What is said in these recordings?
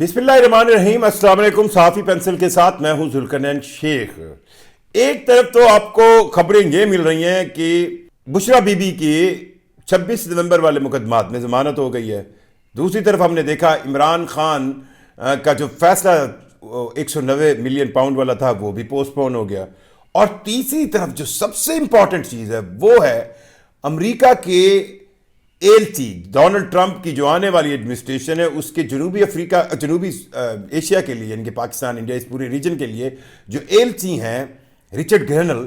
بسم اللہ الرحمن الرحیم۔ السلام علیکم۔ صحافی پینسل کے ساتھ میں ہوں ذوالقرنین شیخ۔ ایک طرف تو آپ کو خبریں یہ مل رہی ہیں کہ بشرا بی بی کی 26 نومبر والے مقدمات میں ضمانت ہو گئی ہے، دوسری طرف ہم نے دیکھا عمران خان کا جو فیصلہ 190 ملین پاؤنڈ والا تھا وہ بھی پوسٹ پون ہو گیا، اور تیسری طرف جو سب سے امپورٹنٹ چیز ہے وہ ہے امریکا کے ایلچی ڈونلڈ ٹرمپ کی جو آنے والی ایڈمنسٹریشن ہے اس کے جنوبی ایشیا کے لیے، یعنی کہ پاکستان، انڈیا، اس پورے ریجن کے لیے جو ایلچی ہیں رچرڈ گرینل،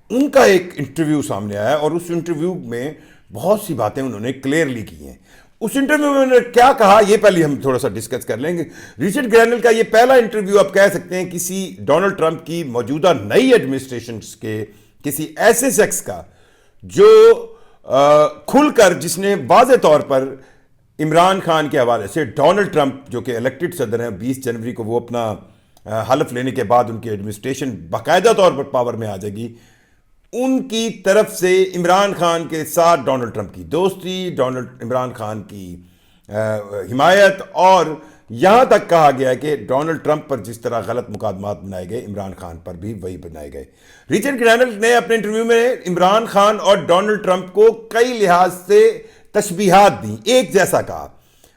ان کا ایک انٹرویو سامنے آیا، اور اس انٹرویو میں بہت سی باتیں انہوں نے کلیئرلی کی ہیں۔ اس انٹرویو میں انہوں نے کیا کہا یہ پہلے ہم تھوڑا سا ڈسکس کر لیں گے۔ رچرڈ گرینل کا یہ پہلا انٹرویو آپ کہہ سکتے ہیں کسی ڈونلڈ ٹرمپ کی موجودہ نئی ایڈمنسٹریشن کے کسی ایسے شخص کا جو کھل کر، جس نے واضح طور پر عمران خان کے حوالے سے ڈونلڈ ٹرمپ جو کہ الیکٹڈ صدر ہیں، 20 جنوری کو وہ اپنا حلف لینے کے بعد ان کی ایڈمنسٹریشن باقاعدہ طور پر پاور میں آ جائے گی، ان کی طرف سے عمران خان کے ساتھ ڈونلڈ ٹرمپ کی دوستی، عمران خان کی حمایت، اور یہاں تک کہا گیا کہ ڈونلڈ ٹرمپ پر جس طرح غلط مقدمات بنائے گئے عمران خان پر بھی وہی بنائے گئے۔ رچرڈ گرینل نے اپنے انٹرویو میں عمران خان اور ڈونلڈ ٹرمپ کو کئی لحاظ سے تشبیہات دیں، ایک جیسا کہا۔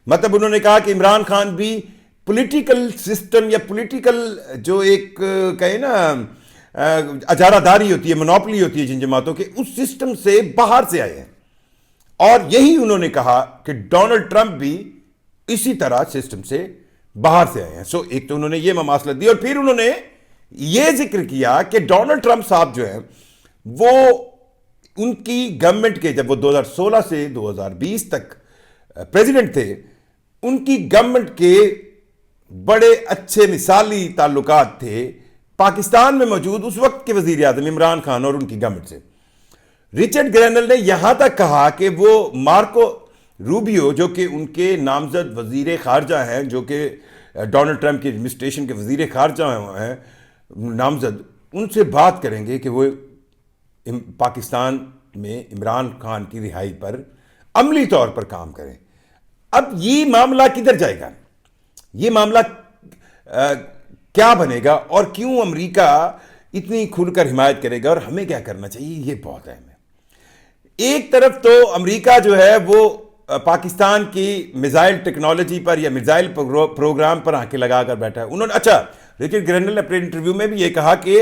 مطلب انہوں نے کہا کہ عمران خان بھی پولیٹیکل سسٹم یا پولیٹیکل جو ایک کہے نا اجارہ داری ہوتی ہے، منوپلی ہوتی ہے جن جماعتوں کے، اس سسٹم سے باہر سے آئے ہیں، اور یہی انہوں نے کہا کہ ڈونلڈ ٹرمپ بھی اسی طرح سسٹم سے باہر سے آئے ہیں۔ ایک تو انہوں نے یہ مماثلت دی، اور پھر انہوں نے یہ ذکر کیا کہ ڈونلڈ ٹرمپ صاحب جو ہیں وہ ان کی گورنمنٹ کے، جب وہ 2016 سے 2020 تک پریزیڈنٹ تھے، ان کی گورنمنٹ کے بڑے اچھے مثالی تعلقات تھے پاکستان میں موجود اس وقت کے وزیر اعظم عمران خان اور ان کی گورنمنٹ سے۔ رچرڈ گرینل نے یہاں تک کہا کہ وہ مارکو روبیو جو کہ ان کے نامزد وزیر خارجہ ہیں، جو کہ ڈونلڈ ٹرمپ کی ایڈمنسٹریشن کے وزیر خارجہ ہیں نامزد، ان سے بات کریں گے کہ وہ پاکستان میں عمران خان کی رہائی پر عملی طور پر کام کریں۔ اب یہ معاملہ کدھر جائے گا؟ یہ معاملہ کیا بنے گا، اور کیوں امریکہ اتنی کھل کر حمایت کرے گا، اور ہمیں کیا کرنا چاہیے، یہ بہت اہم ہے۔ ایک طرف تو امریکہ جو ہے وہ پاکستان کی میزائل ٹیکنالوجی پر یا میزائل پروگرام پر آنکھیں لگا کر بیٹھا ہے۔ انہوں نے رچرڈ گرینل نے اپنے انٹرویو میں بھی یہ کہا کہ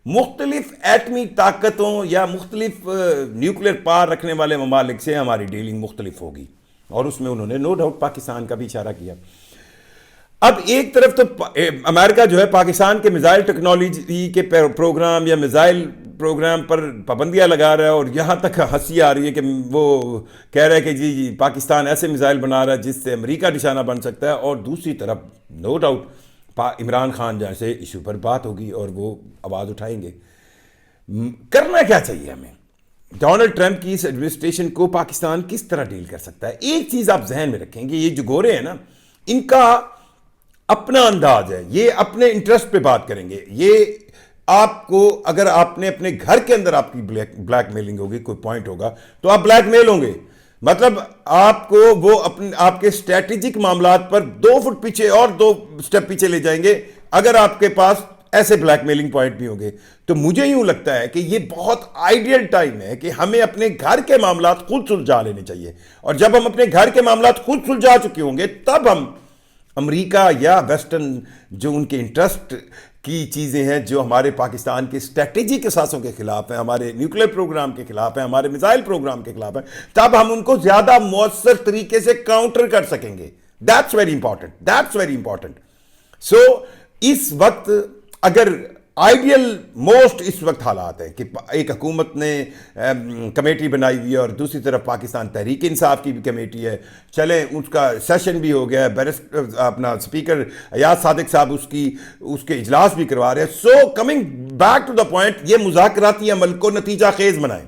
مختلف ایٹمی طاقتوں یا مختلف نیوکلیر پاور رکھنے والے ممالک سے ہماری ڈیلنگ مختلف ہوگی، اور اس میں انہوں نے نو ڈاؤٹ پاکستان کا بھی اشارہ کیا۔ اب ایک طرف تو امریکہ جو ہے پاکستان کے میزائل ٹیکنالوجی کے پروگرام یا میزائل پروگرام پر پابندیاں لگا رہا ہے، اور یہاں تک ہنسی آ رہی ہے کہ وہ کہہ رہا ہے کہ جی پاکستان ایسے میزائل بنا رہا ہے جس سے امریکہ نشانہ بن سکتا ہے، اور دوسری طرف نو ڈاؤٹ عمران خان جیسے ایشو پر بات ہوگی اور وہ آواز اٹھائیں گے۔ کرنا کیا چاہیے ہمیں؟ ڈونلڈ ٹرمپ کی اس ایڈمنسٹریشن کو پاکستان کس طرح ڈیل کر سکتا ہے؟ ایک چیز آپ ذہن میں رکھیں گے، یہ جو گورے ہیں نا، ان کا اپنا انداز ہے، یہ اپنے انٹرسٹ پہ بات کریں گے۔ یہ آپ کو اگر آپ نے اپنے گھر کے اندر آپ کی بلیک میلنگ ہوگی، کوئی پوائنٹ ہوگا تو آپ بلیک میل ہوں گے، مطلب آپ کو وہ آپ کے اسٹریٹجک معاملات پر 2 فٹ پیچھے اور 2 سٹیپ پیچھے لے جائیں گے اگر آپ کے پاس ایسے بلیک میلنگ پوائنٹ بھی ہوں گے۔ تو مجھے یوں لگتا ہے کہ یہ بہت آئیڈیل ٹائم ہے کہ ہمیں اپنے گھر کے معاملات خود سلجھا لینے چاہیے، اور جب ہم اپنے گھر کے معاملات خود سلجھا چکے ہوں گے تب ہم امریکہ یا ویسٹرن جو ان کے انٹرسٹ کی چیزیں ہیں، جو ہمارے پاکستان کے اسٹریٹجک اثاثوں کے خلاف ہیں، ہمارے نیوکلیر پروگرام کے خلاف ہیں، ہمارے میزائل پروگرام کے خلاف ہیں، تب ہم ان کو زیادہ مؤثر طریقے سے کاؤنٹر کر سکیں گے۔ That's very important. سو اس وقت اگر آئیڈیل موسٹ اس وقت حالات ہیں کہ ایک حکومت نے کمیٹی بنائی ہوئی ہے، اور دوسری طرف پاکستان تحریک انصاف کی بھی کمیٹی ہے، چلیں اس کا سیشن بھی ہو گیا ہے، اپنا اسپیکر ایاز صادق صاحب اس کے اجلاس بھی کروا رہے ہیں۔ So coming back to the point, یہ مذاکراتی عمل کو نتیجہ خیز بنائیں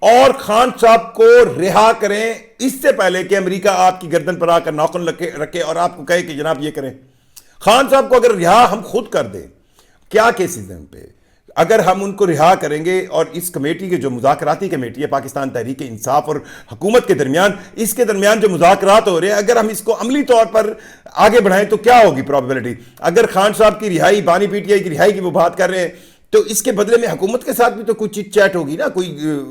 اور خان صاحب کو رہا کریں اس سے پہلے کہ امریکہ آپ کی گردن پر آ کر ناخن رکھے اور آپ کو کہے کہ جناب یہ کریں۔ خان صاحب کو اگر رہا ہم خود کر دیں، کیا کیسز ہیں ان پہ؟ اگر ہم ان کو رہا کریں گے اور اس کمیٹی کے جو مذاکراتی کمیٹی ہے پاکستان تحریک انصاف اور حکومت کے درمیان، اس کے درمیان جو مذاکرات ہو رہے ہیں، اگر ہم اس کو عملی طور پر آگے بڑھائیں تو کیا ہوگی پرابیبلٹی؟ اگر خان صاحب کی رہائی، بانی پی ٹی آئی کی رہائی کی وہ بات کر رہے ہیں، تو اس کے بدلے میں حکومت کے ساتھ بھی تو کوئی چٹ چیٹ ہوگی نا، کوئی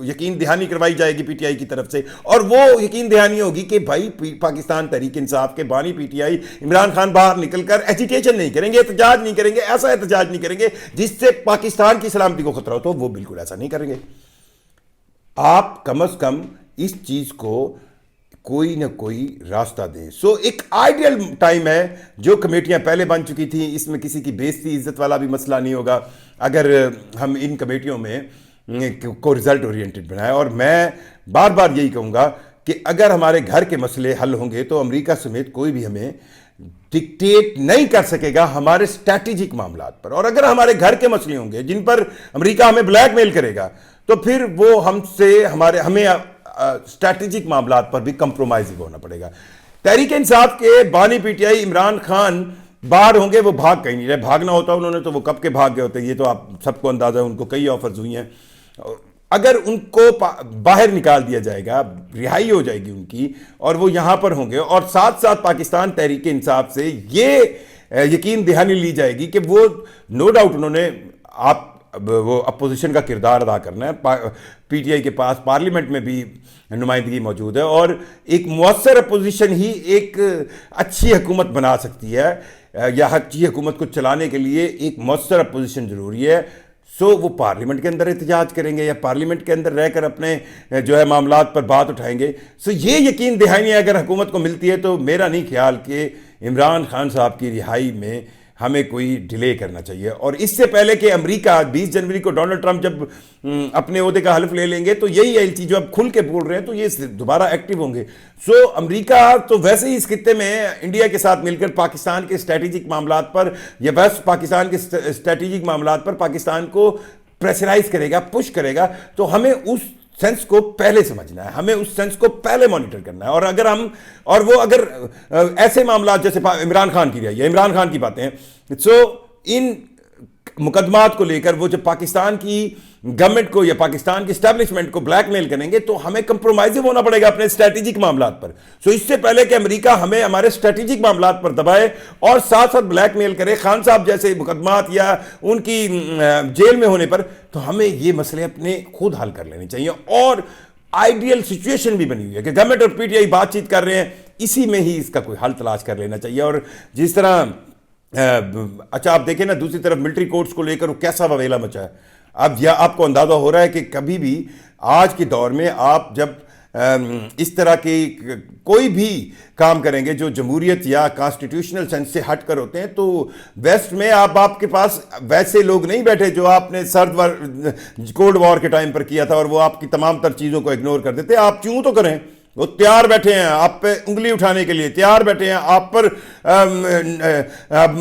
یقین دہانی کروائی جائے گی پی ٹی آئی کی طرف سے، اور وہ یقین دہانی ہوگی کہ بھائی پاکستان تحریک انصاف کے بانی P T I Imran Khan باہر نکل کر ایجیٹیشن نہیں کریں گے، احتجاج نہیں کریں گے، ایسا احتجاج نہیں کریں گے جس سے پاکستان کی سلامتی کو خطرہ ہو، تو وہ بالکل ایسا نہیں کریں گے۔ آپ کم از کم اس چیز کو کوئی نہ کوئی راستہ دیں۔ سو ایک آئیڈیل ٹائم ہے، جو کمیٹیاں پہلے بن چکی تھیں، اس میں کسی کی بےزتی عزت والا بھی مسئلہ نہیں ہوگا اگر ہم ان کمیٹیوں میں کو رزلٹ اورینٹڈ بنائیں۔ اور میں بار بار یہی کہوں گا کہ اگر ہمارے گھر کے مسئلے حل ہوں گے تو امریکہ سمیت کوئی بھی ہمیں ڈکٹیٹ نہیں کر سکے گا ہمارے اسٹریٹجک معاملات پر، اور اگر ہمارے گھر کے مسئلے ہوں گے جن پر امریکہ ہمیں بلیک میل کرے گا تو پھر وہ ہمیں اسٹریٹجک معاملات پر بھی کمپرومائز ہونا پڑے گا۔ تحریک انصاف کے بانی P T I Imran Khan باہر ہوں گے، وہ بھاگ کہیں نہیں رہے، بھاگنا ہوتا انہوں نے تو وہ کب کے بھاگ گئے ہوتے، یہ تو آپ سب کو اندازہ ہے، ان کو کئی آفرز ہوئی ہیں۔ اگر ان کو باہر نکال دیا جائے گا، رہائی ہو جائے گی ان کی، اور وہ یہاں پر ہوں گے، اور ساتھ ساتھ پاکستان تحریک انصاف سے یہ یقین دہانی لی جائے گی کہ وہ نو ڈاؤٹ انہوں نے وہ اپوزیشن کا کردار ادا کرنا ہے، پی ٹی آئی کے پاس پارلیمنٹ میں بھی نمائندگی موجود ہے، اور ایک مؤثر اپوزیشن ہی ایک اچھی حکومت بنا سکتی ہے، یا اچھی حکومت کو چلانے کے لیے ایک مؤثر اپوزیشن ضروری ہے۔ سو وہ پارلیمنٹ کے اندر احتجاج کریں گے یا پارلیمنٹ کے اندر رہ کر اپنے جو ہے معاملات پر بات اٹھائیں گے۔ سو یہ یقین دہانی اگر حکومت کو ملتی ہے تو میرا نہیں خیال کہ عمران خان صاحب کی رہائی میں ہمیں کوئی ڈیلے کرنا چاہیے۔ اور اس سے پہلے کہ امریکہ 20 جنوری کو ڈونلڈ ٹرمپ جب اپنے عہدے کا حلف لے لیں گے تو یہی ایل سی جو اب کھل کے بول رہے ہیں تو یہ دوبارہ ایکٹیو ہوں گے۔ سو امریکہ تو ویسے ہی اس خطے میں انڈیا کے ساتھ مل کر پاکستان کے اسٹریٹجک معاملات پر یا بس پاکستان کے اسٹریٹجک معاملات پر پاکستان کو پریشرائز کرے گا، پش کرے گا، تو ہمیں اس سینس کو پہلے سمجھنا ہے، ہمیں اس سینس کو پہلے مانیٹر کرنا ہے۔ اور وہ اگر ایسے معاملات جیسے عمران خان کی رہائی ہے، عمران خان کی باتیں ہیں، سو ان مقدمات کو لے کر وہ جب پاکستان کی گورنمنٹ کو یا پاکستان کی اسٹیبلشمنٹ کو بلیک میل کریں گے تو ہمیں کمپرومائزو ہونا پڑے گا اپنے اسٹریٹجک معاملات پر۔ سو اس سے پہلے کہ امریکہ ہمیں ہمارے اسٹریٹجک معاملات پر دبائے اور ساتھ ساتھ بلیک میل کرے خان صاحب جیسے مقدمات یا ان کی جیل میں ہونے پر، تو ہمیں یہ مسئلے اپنے خود حل کر لینے چاہیے۔ اور آئیڈیل سچویشن بھی بنی ہوئی ہے کہ گورنمنٹ اور پی ٹی آئی بات چیت کر رہے ہیں، اسی میں ہی اس کا کوئی حل تلاش کر لینا چاہیے۔ اور جس طرح اچھا آپ دیکھیں نا، دوسری طرف ملٹری کورٹس کو لے کر وہ کیسا وویلا مچا ہے۔ اب یا آپ کو اندازہ ہو رہا ہے کہ کبھی بھی آج کے دور میں آپ جب اس طرح کے کوئی بھی کام کریں گے جو جمہوریت یا کانسٹیٹیوشنل سینس سے ہٹ کر ہوتے ہیں، تو ویسٹ میں آپ کے پاس ویسے لوگ نہیں بیٹھے جو آپ نے کولڈ وار کے ٹائم پر کیا تھا اور وہ آپ کی تمام تر چیزوں کو اگنور کر دیتے۔ آپ کیوں تو کریں، وہ تیار بیٹھے ہیں آپ پہ انگلی اٹھانے کے لیے، تیار بیٹھے ہیں آپ پر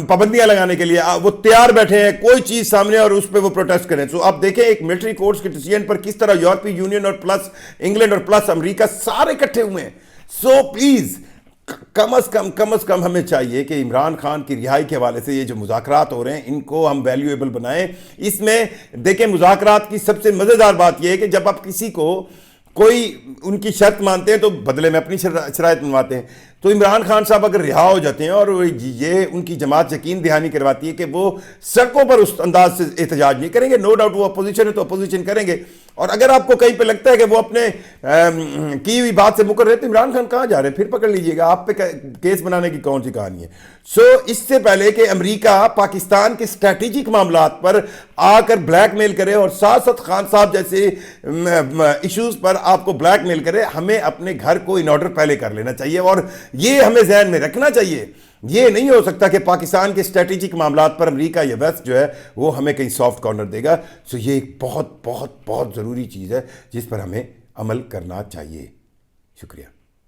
پابندیاں لگانے کے لیے، وہ تیار بیٹھے ہیں کوئی چیز سامنے اور اس پہ وہ پروٹیسٹ کریں۔ سو آپ دیکھیں ایک ملٹری کورٹس کے ڈیسیژن پر کس طرح یورپی یونین اور پلس انگلینڈ اور پلس امریکہ سارے اکٹھے ہوئے ہیں۔ سو پلیز کم از کم ہمیں چاہیے کہ عمران خان کی رہائی کے حوالے سے یہ جو مذاکرات ہو رہے ہیں ان کو ہم ویلیویبل بنائیں۔ اس میں دیکھیں مذاکرات کی سب سے مزیدار بات یہ ہے کہ جب آپ کسی کو کوئی ان کی شرط مانتے ہیں تو بدلے میں اپنی شرائط منواتے ہیں۔ تو عمران خان صاحب اگر رہا ہو جاتے ہیں اور یہ ان کی جماعت یقین دہانی کرواتی ہے کہ وہ سڑکوں پر اس انداز سے احتجاج نہیں کریں گے، نو ڈاؤٹ وہ اپوزیشن ہے تو اپوزیشن کریں گے۔ اور اگر آپ کو کہیں پہ لگتا ہے کہ وہ اپنے کی ہوئی بات سے مکر رہے تو عمران خان کہاں جا رہے ہیں، پھر پکڑ لیجئے گا، آپ پہ کیس بنانے کی کون سی کہانی ہے۔ سو اس سے پہلے کہ امریکہ پاکستان کے اسٹریٹجک معاملات پر آ کر بلیک میل کرے اور ساتھ ساتھ خان صاحب جیسے ایشوز پر آپ کو بلیک میل کرے، ہمیں اپنے گھر کو ان آرڈر پہلے کر لینا چاہیے۔ اور یہ ہمیں ذہن میں رکھنا چاہیے، یہ نہیں ہو سکتا کہ پاکستان کے اسٹریٹجک معاملات پر امریکہ یا ویسٹ جو ہے وہ ہمیں کہیں سافٹ کارنر دے گا۔ سو یہ ایک بہت بہت بہت ضروری چیز ہے جس پر ہمیں عمل کرنا چاہیے۔ شکریہ۔